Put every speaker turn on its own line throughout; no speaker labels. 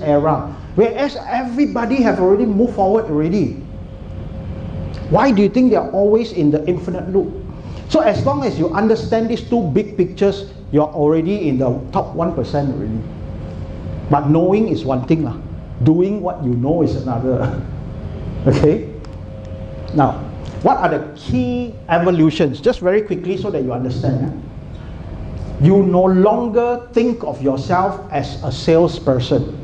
era, whereas everybody have already moved forward already. Why do you think they are always in the infinite loop? So as long as you understand these two big pictures, you're already in the top 1% already. But knowing is one thing, doing what you know is another. Okay? Now, what are the key evolutions? Just very quickly so that you understand. You no longer think of yourself as a salesperson.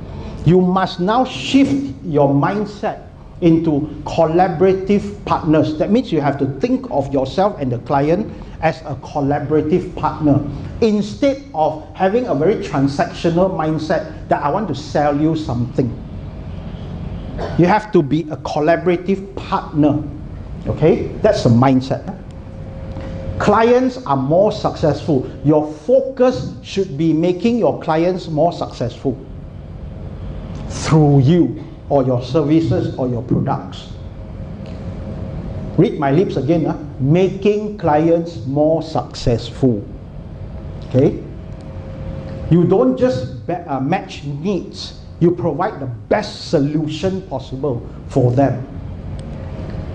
You must now shift your mindset into collaborative partners. That means you have to think of yourself and the client as a collaborative partner, instead of having a very transactional mindset that I want to sell you something. You have to be a collaborative partner. Okay, that's the mindset. Clients are more successful. Your focus should be making your clients more successful through you or your services or your products. Read my lips again. Making clients more successful. Okay? You don't just match needs. You provide the best solution possible for them.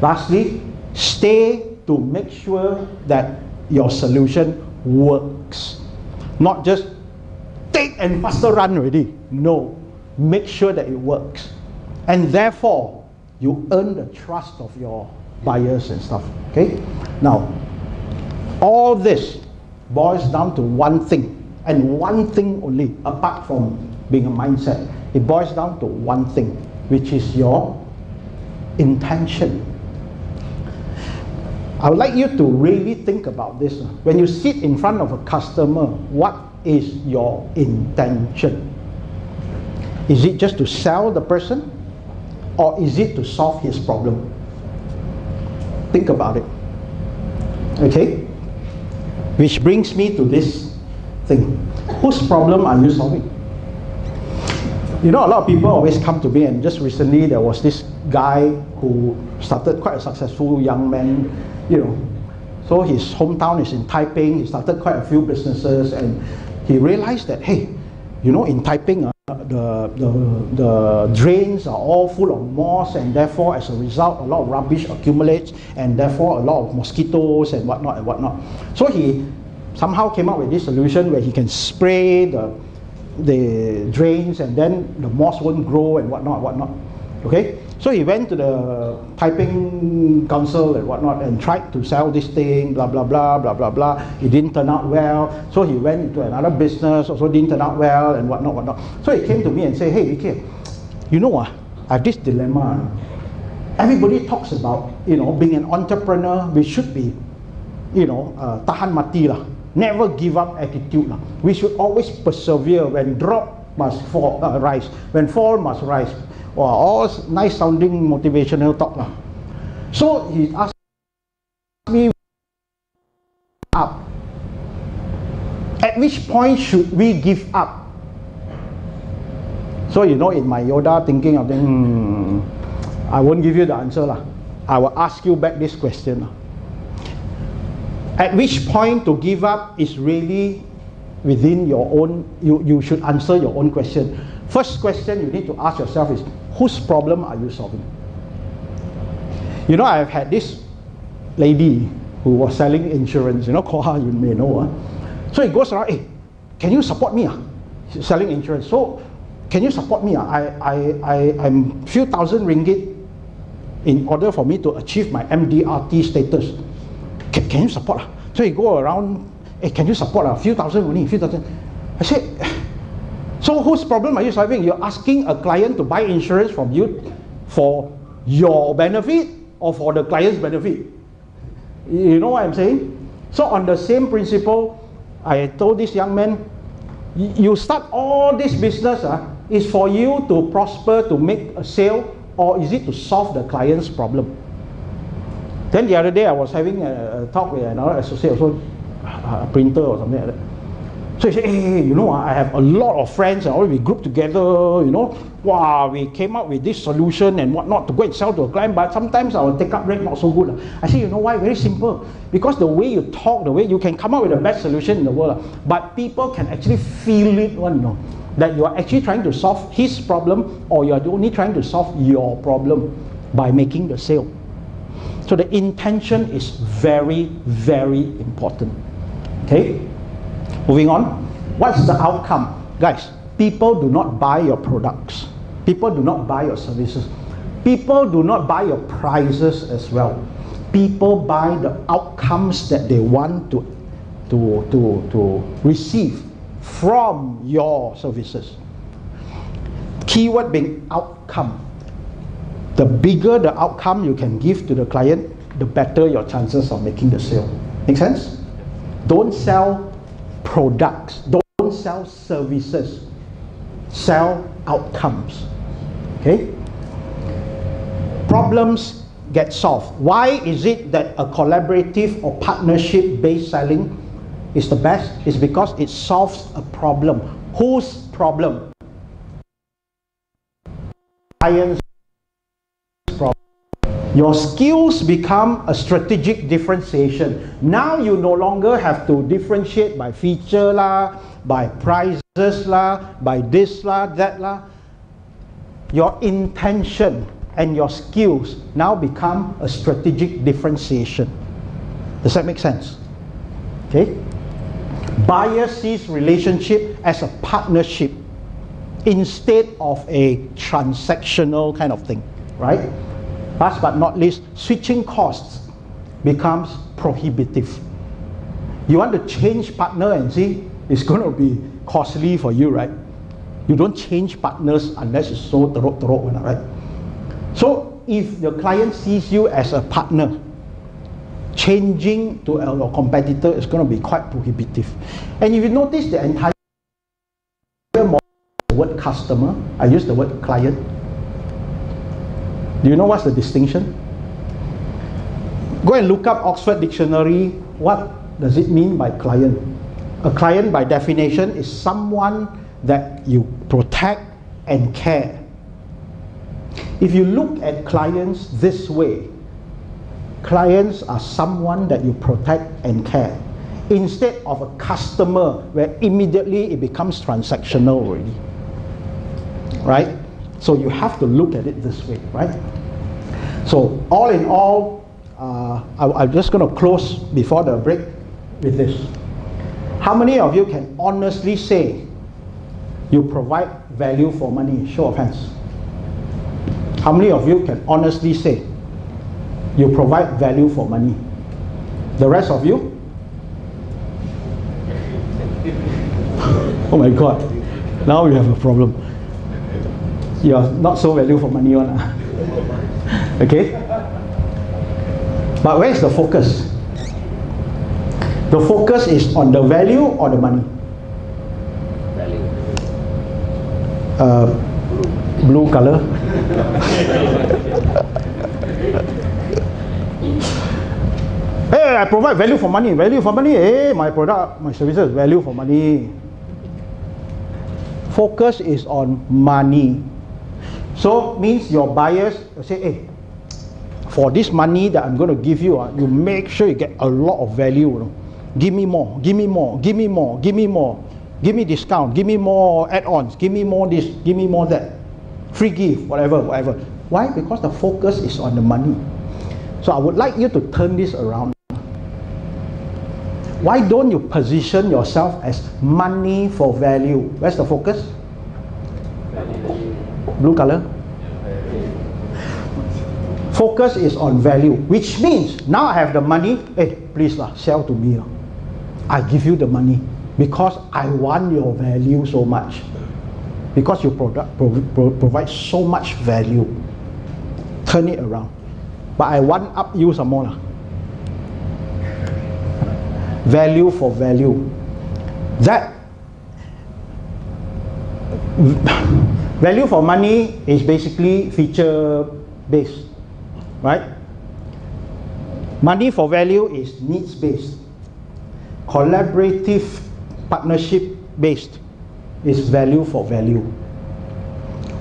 Lastly, stay to make sure that your solution works. Not just take and faster run already. No. Make sure that it works. And therefore, you earn the trust of your buyers and stuff. Okay? Now, all this boils down to one thing, and one thing only, apart from being a mindset. It boils down to one thing, which is your intention. I would like you to really think about this. When you sit in front of a customer, what is your intention? Is it just to sell the person? Or is it to solve his problem? Think about it. Okay? Which brings me to this thing. Whose problem are you solving? You know, a lot of people always come to me, and just recently there was this guy who started, quite a successful young man, you know. So his hometown is in Taiping. He started quite a few businesses, and he realized that, hey, you know, in Taiping, the drains are all full of moss, and therefore as a result a lot of rubbish accumulates, and therefore a lot of mosquitoes and whatnot. So he somehow came up with this solution where he can spray the drains, and then the moss won't grow and whatnot. Okay, so he went to the Taiping council and whatnot and tried to sell this thing, blah blah blah blah blah blah. It didn't turn out well, so he went into another business, also didn't turn out well, and whatnot. So he came to me and said, hey Vicky, you know I have this dilemma. Everybody talks about, you know, being an entrepreneur, we should be, you know, tahan mati lah, never give up attitude lah. We should always persevere. When drop must fall, rise. When fall must rise. Wow, all nice sounding motivational talk lah. So he asked me up. At which point should we give up? So you know, in my Yoda thinking of I won't give you the answer lah. I will ask you back this question lah. At which point to give up is really within your own, you should answer your own question. First question you need to ask yourself is, whose problem are you solving? You know, I've had this lady who was selling insurance, you know, Koha, you may know. So he goes around, hey, can you support me? Selling insurance. So, can you support me? I'm few thousand ringgit in order for me to achieve my MDRT status. Can you support? So he go around, hey, can you support a few thousand only, few thousand? I said, so whose problem are you solving? You're asking a client to buy insurance from you for your benefit or for the client's benefit? You know what I'm saying? So on the same principle, I told this young man, you start all this business is for you to prosper, to make a sale, or is it to solve the client's problem? Then the other day I was having a talk with another associate, also a printer or something like that. So he said, hey, you know, I have a lot of friends and all, we grouped together, you know, wow, we came up with this solution and whatnot to go and sell to a client, but sometimes our take-up rate not so good. I said, you know why? Very simple. Because the way you talk, the way you can come up with the best solution in the world, but people can actually feel it one, you know. that you are actually trying to solve his problem, or you are only trying to solve your problem by making the sale. So the intention is very, very important. Okay? Moving on. What's the outcome? Guys, people do not buy your products. People do not buy your services. People do not buy your prices as well. People buy the outcomes that they want to receive from your services. Keyword being outcome. The bigger the outcome you can give to the client, the better your chances of making the sale. Make sense? Don't sell products. Don't sell services. Sell outcomes. Okay? Problems get solved. Why is it that a collaborative or partnership based selling is the best? It's because it solves a problem. Whose problem? Client's problem. Your skills become a strategic differentiation. Now you no longer have to differentiate by feature lah, by prices lah, by this lah, that lah. Your intention and your skills now become a strategic differentiation. Does that make sense? Okay? Buyer sees relationship as a partnership instead of a transactional kind of thing, right? Last but not least, switching costs becomes prohibitive. You want to change partner and see, it's going to be costly for you, right? You don't change partners unless it's so teruk-teruk, right? So if the client sees you as a partner, changing to a competitor is going to be quite prohibitive. And if you notice the entire model, the word customer, I use the word client. Do you know what's the distinction? Go and look up Oxford Dictionary. What does it mean by client? A client by definition is someone that you protect and care. If you look at clients this way, clients are someone that you protect and care, instead of a customer where immediately it becomes transactional already. Right? So you have to look at it this way, right? So all in all, I'm just going to close before the break with this. How many of you can honestly say you provide value for money? Show of hands. How many of you can honestly say you provide value for money? The rest of you? Oh my God, now we have a problem. You are not so value for money one. Okay? But where is the focus? The focus is on the value or the money? Value. Blue color. Hey, I provide value for money. Value for money. Hey, my product, my services, value for money. Focus is on money. So means your buyers say, hey, for this money that I'm going to give you, you make sure you get a lot of value. You know? Give me more, give me more, give me more, give me more. Give me discount, give me more add-ons, give me more this, give me more that. Free gift, whatever. Why? Because the focus is on the money. So I would like you to turn this around. Why don't you position yourself as money for value? Where's the focus? Blue color. Focus is on value, which means now I have the money. Hey, please sell to me. I give you the money because I want your value so much. Because you provide so much value. Turn it around. But I want up you some more. Value for value. That value for money is basically feature based, right? Money for value is needs based. Collaborative partnership based is value for value.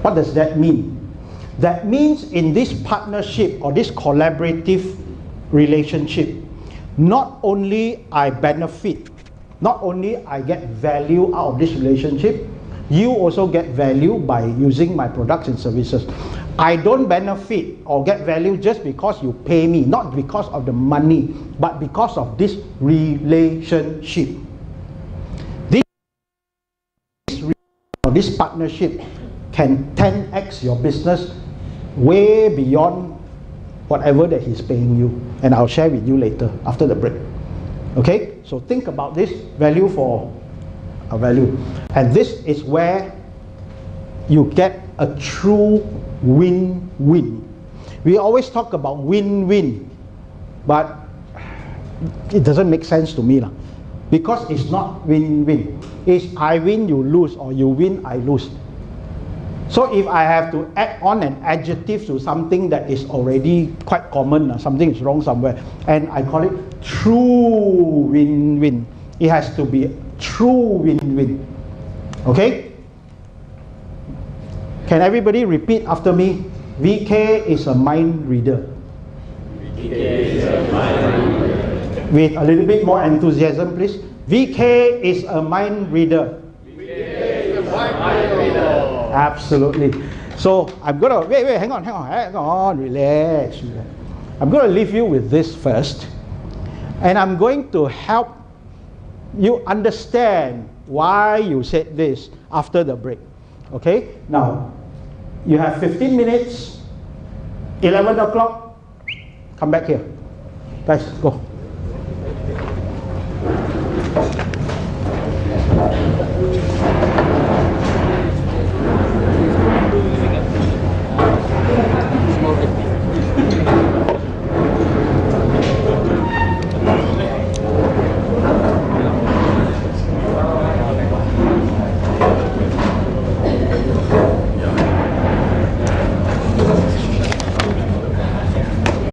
What does that mean? That means in this partnership or this collaborative relationship, not only I benefit, not only I get value out of this relationship, You also get value by using my products and services. I don't benefit or get value just because you pay me, not because of the money, but because of this relationship. This partnership can 10x your business way beyond whatever that he's paying you, and I'll share with you later after the break. Okay, so think about this value for a value, and this is where you get a true win-win. We always talk about win-win, but it doesn't make sense to me because it's not win-win. It's I win, you lose, or you win, I lose. So if I have to add on an adjective to something that is already quite common, something is wrong somewhere, and I call it true win-win. It has to be true win-win. Okay? Can everybody repeat after me? VK is a mind reader. VK is a mind reader. With a little bit more enthusiasm, please. VK is a mind reader. VK is a mind reader. Absolutely. So I'm gonna wait, hang on, relax. I'm gonna leave you with this first, and I'm going to help you understand why you said this after the break. Okay? Now, you have 15 minutes, 11 o'clock, come back here. Guys, go.